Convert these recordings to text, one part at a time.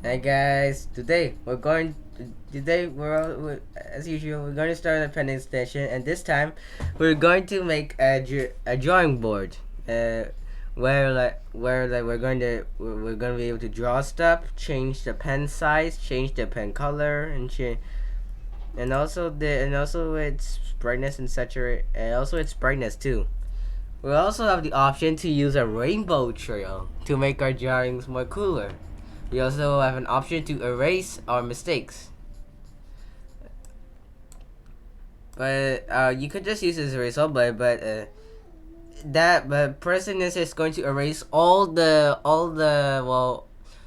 Hi guys, today as usual we're going to start a pending session, and this time we're going to make a drawing board, where we're going to be able to draw stuff, change the pen size, change the pen color, and also its brightness and saturate, and also its brightness too. We also have the option to use a rainbow trail to make our drawings more cooler. We also have an option to erase our mistakes. But you could just use this erase all, but person is just going to erase all the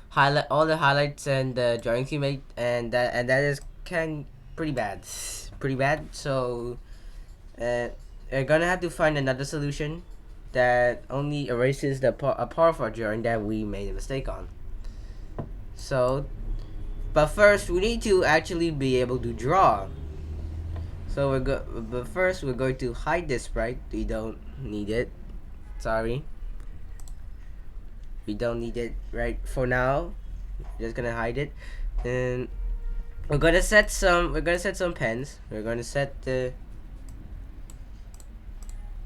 highlights and the drawings you made, and that is pretty bad, pretty bad. So you're gonna have to find another solution that only erases a part of our drawing that we made a mistake on. So, but first we need to actually be able to draw. But first we're going to hide this sprite. We don't need it. Sorry, we don't need it right for now. We're just gonna hide it, and we're gonna set some. We're gonna set some pens. We're gonna set the.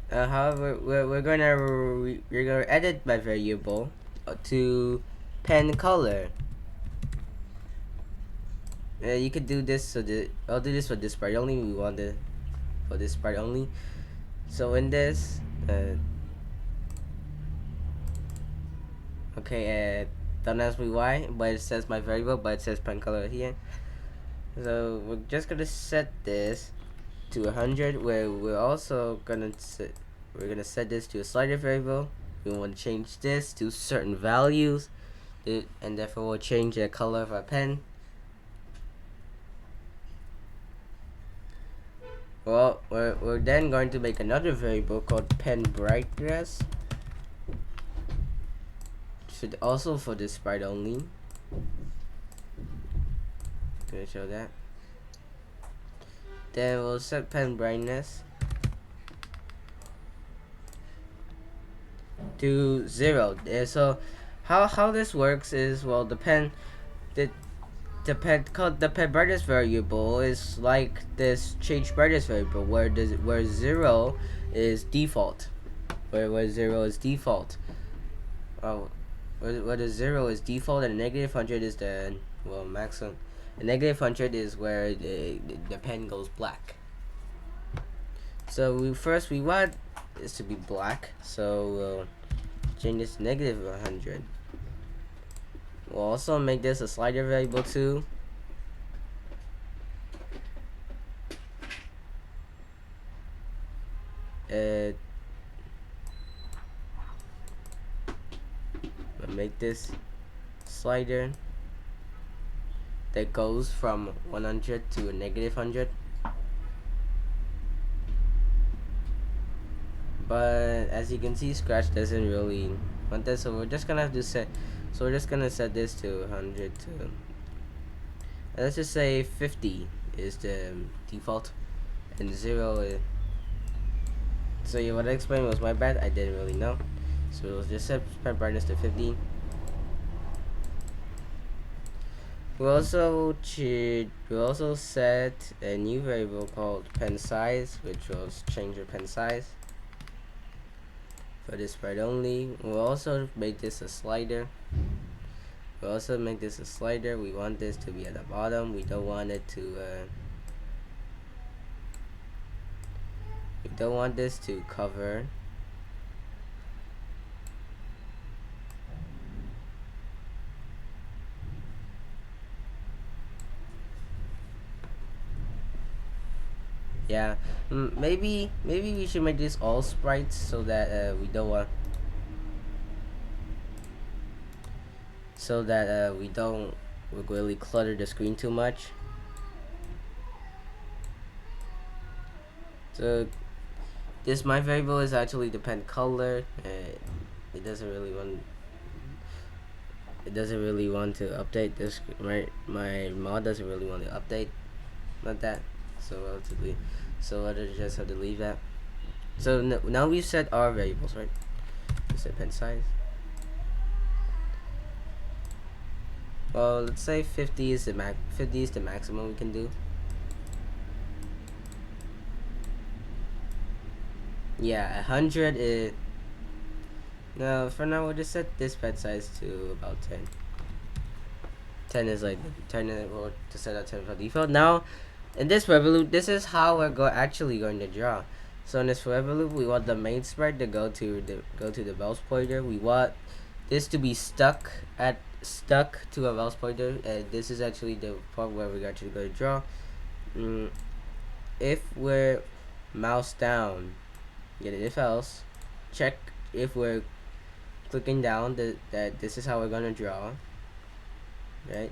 However, we're gonna edit my variable to pen color. You could do this. I'll do this for this part only. We want the for this part only. So in this, okay, don't ask me why, but it says my variable, but it says pen color here. So we're just gonna set this to 100. Where we're gonna set this to a slider variable. We want to change this to certain values, and therefore we'll change the color of our pen. Well, we're then going to make another variable called pen brightness. Should also for this sprite only. Gonna show that. Then we'll set pen brightness to 0. So how this works is, well, the pen brightness variable is like this change brightness variable where 0 is default. Where 0 is default. Oh, where the 0 is default and negative 100 is the maximum. The negative 100 is where the pen goes black. So we want this to be black. So we'll change this to negative 100. We'll also make this a slider variable too. We'll make this slider that goes from 100 to a negative 100. But as you can see, Scratch doesn't really want this, so we're just gonna have to set. So we're just gonna set this to 100 to. Let's just say 50 is the default, and 0 is. So yeah, what I explained was my bad. I didn't really know. So we'll just set pen brightness to 50. We'll also set a new variable called pen size, which will change your pen size for this part only. We'll also make this a slider. We want this to be at the bottom. We don't want it to. We don't want this to cover. Yeah, maybe we should make this all sprites so that we don't want. So that we don't really clutter the screen too much. So this my variable is actually the pen color. It doesn't really want to update this. My mod doesn't really want to update, not that. So I just have to leave that. So now we've set our variables, right? We set pen size. Well, let's say 50 is the 50 is the maximum we can do. Yeah, 100 is. No, for now we'll just set this pet size to about 10. 10 is like 10 is, we'll just set at 10 for default. Now, in this forever loop, this is how we're actually going to draw. So in this forever loop, we want the main sprite to go to the mouse pointer. We want this to be stuck to a mouse pointer, and this is actually the part where we're actually going to draw. If we're mouse down, get it. If else, check if we're clicking down that this is how we're gonna draw. Right,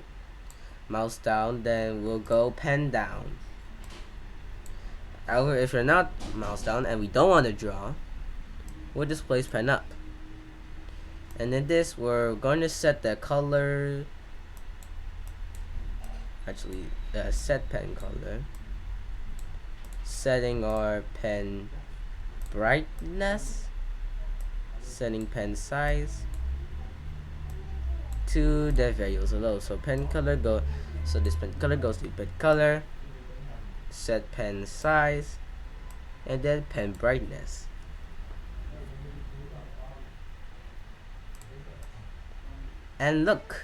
mouse down, then we'll go pen down. However, if we're not mouse down and we don't want to draw, we'll just place pen up. And in this, we're going to set the color. Actually, set pen color. Setting our pen brightness. Setting pen size to the variables below. So pen color go. So this pen color goes to pen color. Set pen size, and then pen brightness. And look,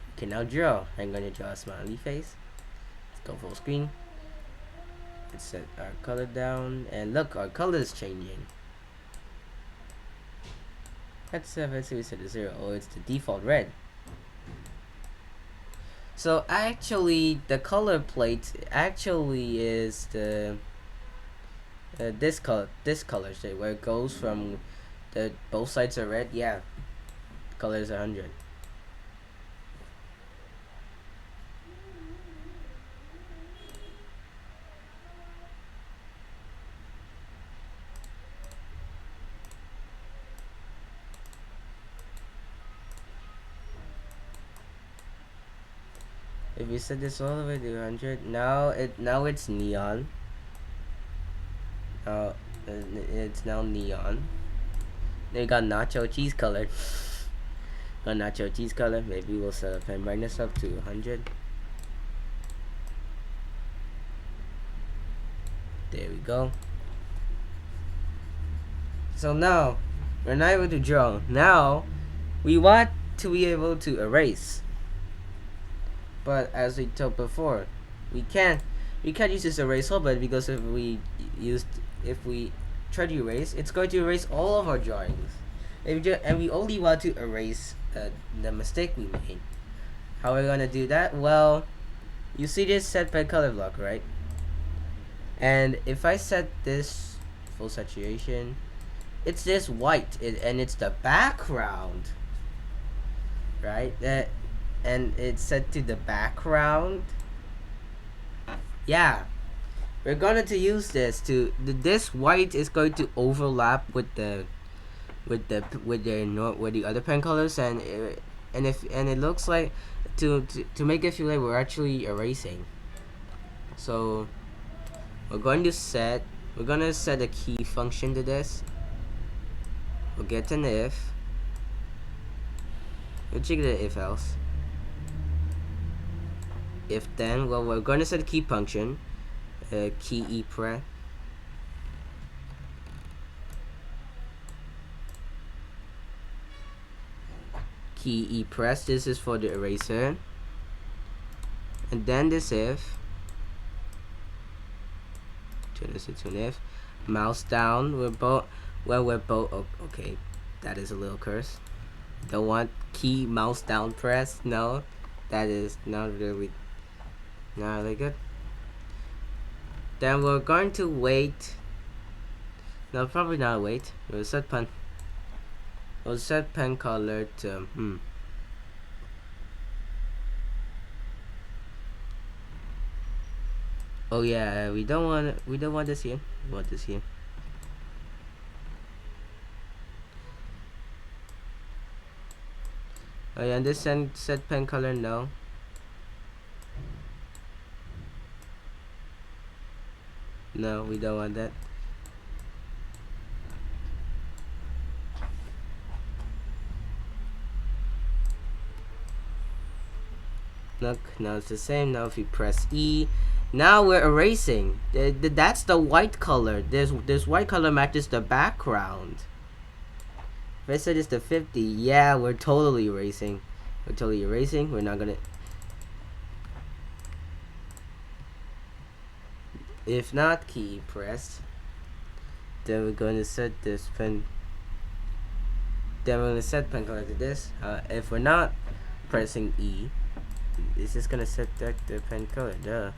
we can now draw. I'm going to draw a smiley face. Let's go full screen. Let's set our color down, and look, our color is changing. Let's see we set to 0. Oh, it's the default red. So actually, the color plate actually is the this color shade where it goes from the both sides are red. Yeah, color is 100. If you set this all the way to 100, now it's neon. It's now neon. Then you got nacho cheese color. Got nacho cheese color. Maybe we'll set pen brightness up to 100. There we go. So now we're not able to draw. Now we want to be able to erase. But as we told before, we can't use this erase all button because if we try to erase, it's going to erase all of our drawings. And we only want to erase the mistake we made. How are we gonna do that? Well, you see this set by color block, right? And if I set this full saturation, it's this white, and it's the background, right? And it's set to the background. Yeah, we're going to use this to this white is going to overlap with the other pen colors, and it looks like to make it feel like we're actually erasing. So we're gonna set a key function to this. We'll get an if. We'll check the if else. If then, well, we're going to set a key function, key epress. Key epress. This is for the eraser. And then this if. Turn this into an if. Mouse down. We're both. Oh, okay, that is a little curse. Don't want key mouse down press. No, that is not really good. Then we're going to wait. No, probably not wait. We'll set pen color to Oh yeah, we don't want this here. We want this here. Oh yeah, and this set pen color no. No, we don't want that. Look, now it's the same. Now if you press E, now we're erasing. That's the white color. This white color matches the background. If I said it's the 50, yeah, we're totally erasing. We're totally erasing. We're not gonna. If not key pressed, then we're going to set this pen. Then we're going to set pen color to this. If we're not pressing E, it's just gonna set the pen color. Duh.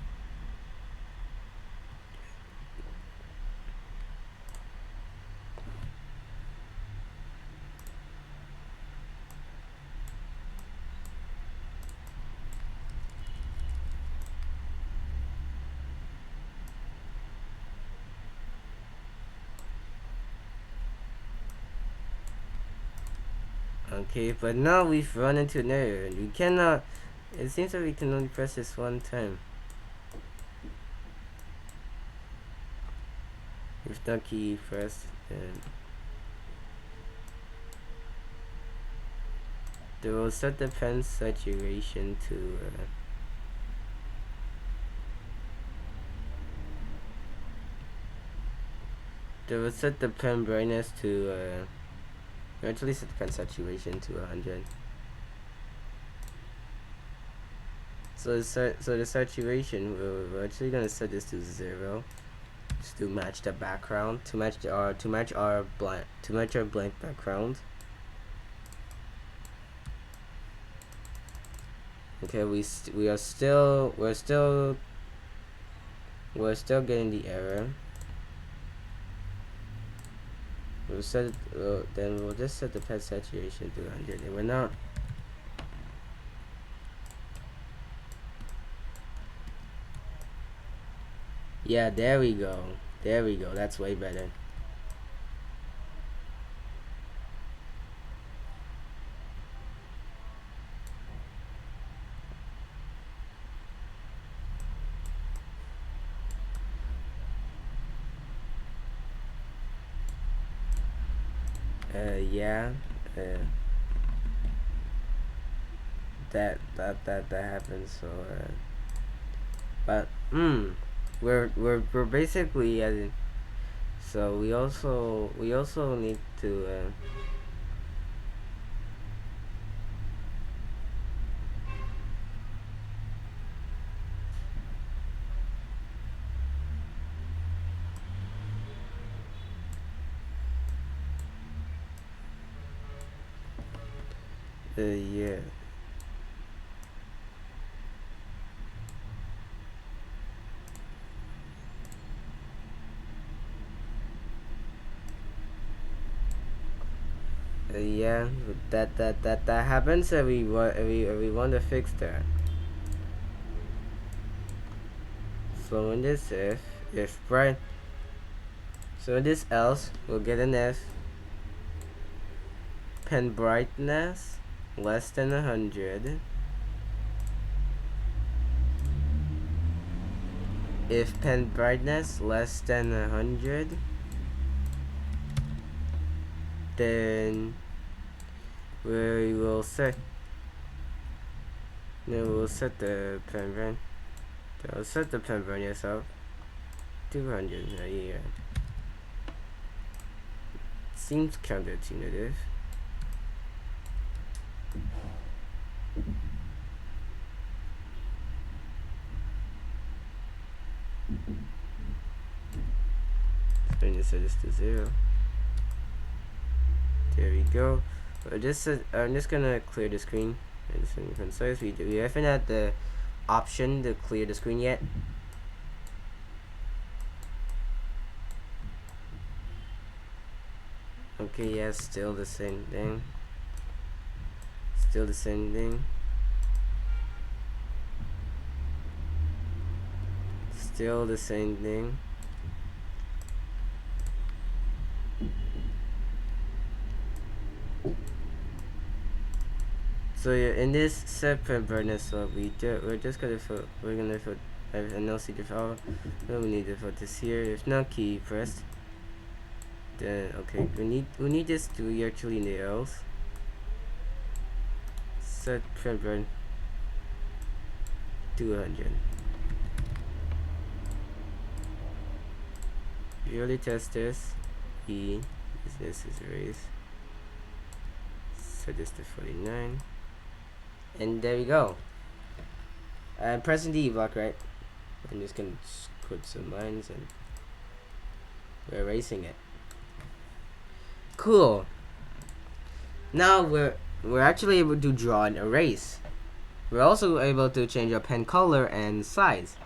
Okay, but now we've run into an error and we cannot. It seems that we can only press this one time. If not key pressed, then they will set the pen saturation to they will set the pen brightness to actually set the pen saturation to 100. So the saturation we're actually gonna set this to 0, just to match the background, to match our blank background. Okay, we're still getting the error. We'll set then we'll just set the pen saturation to 100, and we're not. Yeah, there we go. There we go. That's way better. Yeah. That happens. So but we're basically at. So we also need to yeah. Yeah, that happens, and we want to fix that. So in this if bright, so in this else we'll get an if pen brightness less than 100. If pen brightness less than 100, then we will set. Then we'll set the pen brightness. I'll set the pen brightness up 200. Yeah. Seems counterintuitive. Going to set this to 0. There we go. I'm just gonna clear the screen. We haven't had the option to clear the screen yet. Okay, yeah, still the same thing. Still the same thing. Still the same thing. So yeah, in this set pen brightness, we're just gonna put an LCD file. Then we need to put this here. If not key pressed, then okay, we need this to actually in the else. Set pen brightness. to 100. Purely test this. E. This is erase. Set this to 49. And there you go. I'm pressing the E block, right? I'm just gonna put some lines and we're erasing it. Cool. Now we're actually able to draw and erase. We're also able to change our pen color and size.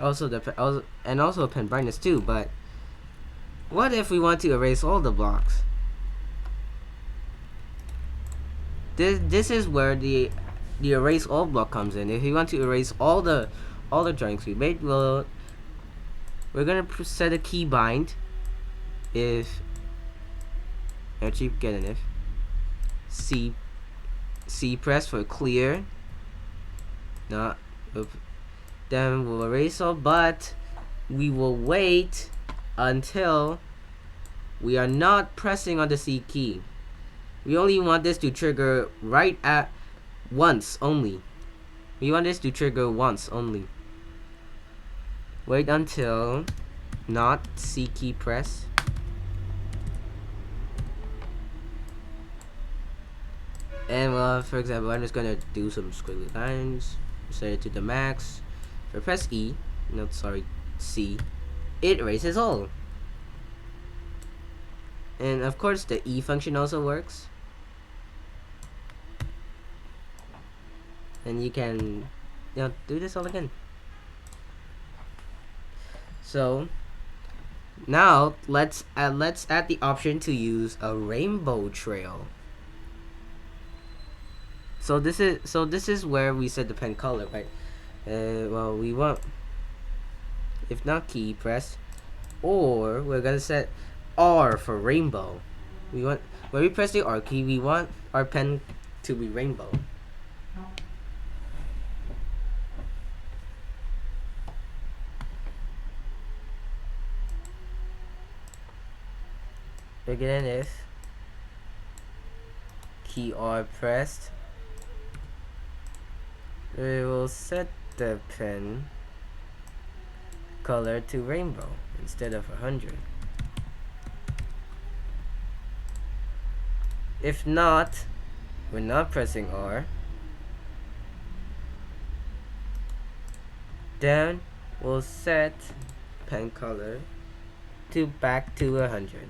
Also also pen brightness too. But what if we want to erase all the blocks? This is where the erase all block comes in. If you want to erase all the drawings we made, we're gonna set a key bind. If actually get an if C press for clear. Not then we'll erase all, but we will wait until we are not pressing on the C key. We only want this to trigger right at once only. We want this to trigger once only. Wait until not C key press. And for example, I'm just gonna do some squiggly lines, set it to the max. If I press E, no, sorry, C, it erases all. And of course, the E function also works. And you can, do this all again. So now let's add the option to use a rainbow trail. So this is where we set the pen color, right? Well, we want, if not key press, or we're gonna set R for rainbow. We want, when we press the R key, we want our pen to be rainbow. Again, if key R pressed, we will set the pen color to rainbow instead of 100. If not, we're not pressing R, then we'll set pen color to back to 100.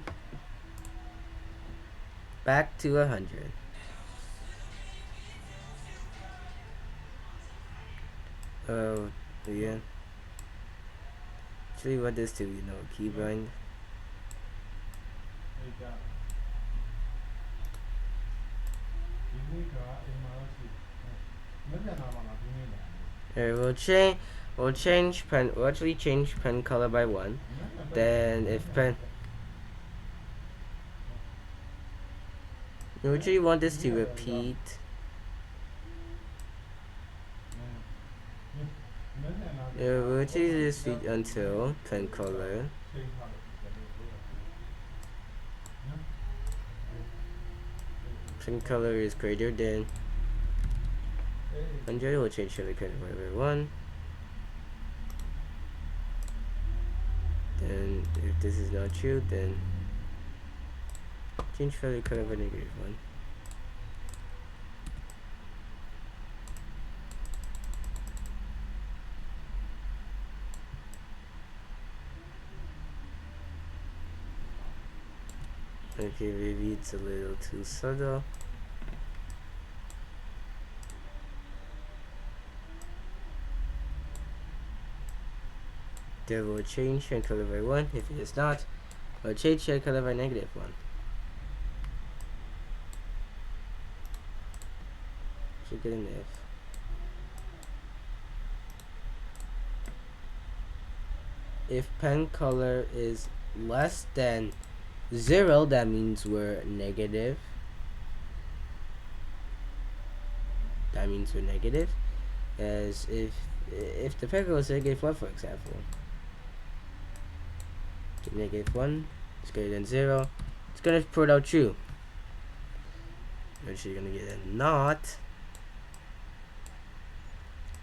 Back to 100. Oh, yeah. Actually, what this to, keybind. We'll actually change pen color by 1. Then if pen, we actually want this to repeat. We'll actually just read until pen color is greater than 100. We'll change color by 1. And if this is not true, then change value color by -1. Okay, maybe it's a little too subtle. Then we'll change shade color by 1. If it is not, we'll change shade color by -1. Should get an if. If pen color is less than 0, that means we're negative. As if the pen color is -1, for example, -1 is greater than 0, it's gonna print out true. Actually, you're gonna get a not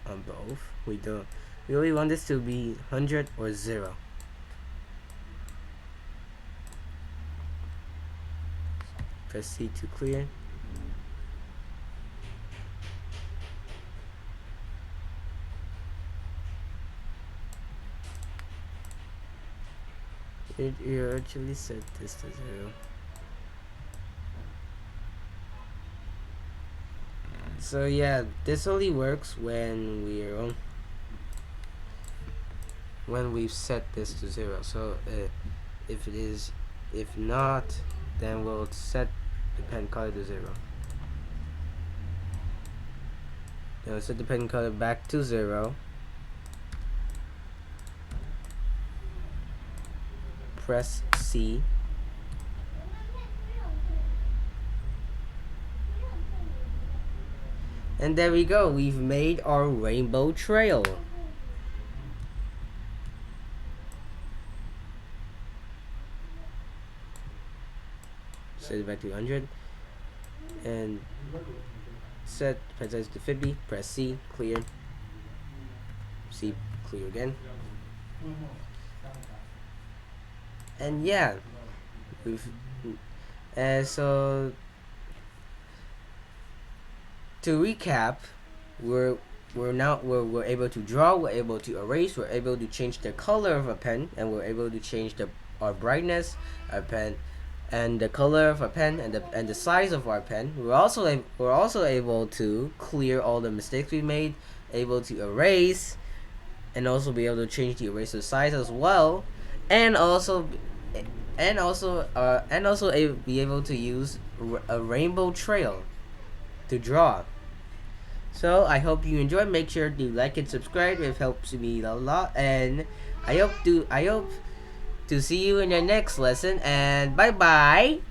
on both. We don't really want this to be 100 or 0. Press C to clear. You actually set this to 0. So yeah, this only works when we've set this to 0. So if not, then we'll set the pen color to 0. Then we'll set the pen color back to 0. Press C. And there we go. We've made our rainbow trail. Set it back to 100. And set pen size to 50. Press C. Clear. C. Clear again. And yeah, so to recap, we're able to draw, we're able to erase, we're able to change the color of a pen, and we're able to change our brightness, our pen, and the color of our pen, and the size of our pen. We're also able to clear all the mistakes we made, able to erase, and also be able to change the eraser size as well, and also be able to use a rainbow trail to draw. So I hope you enjoy. Make sure to like and subscribe. It helps me a lot, and I hope to see you in the next lesson. And bye bye.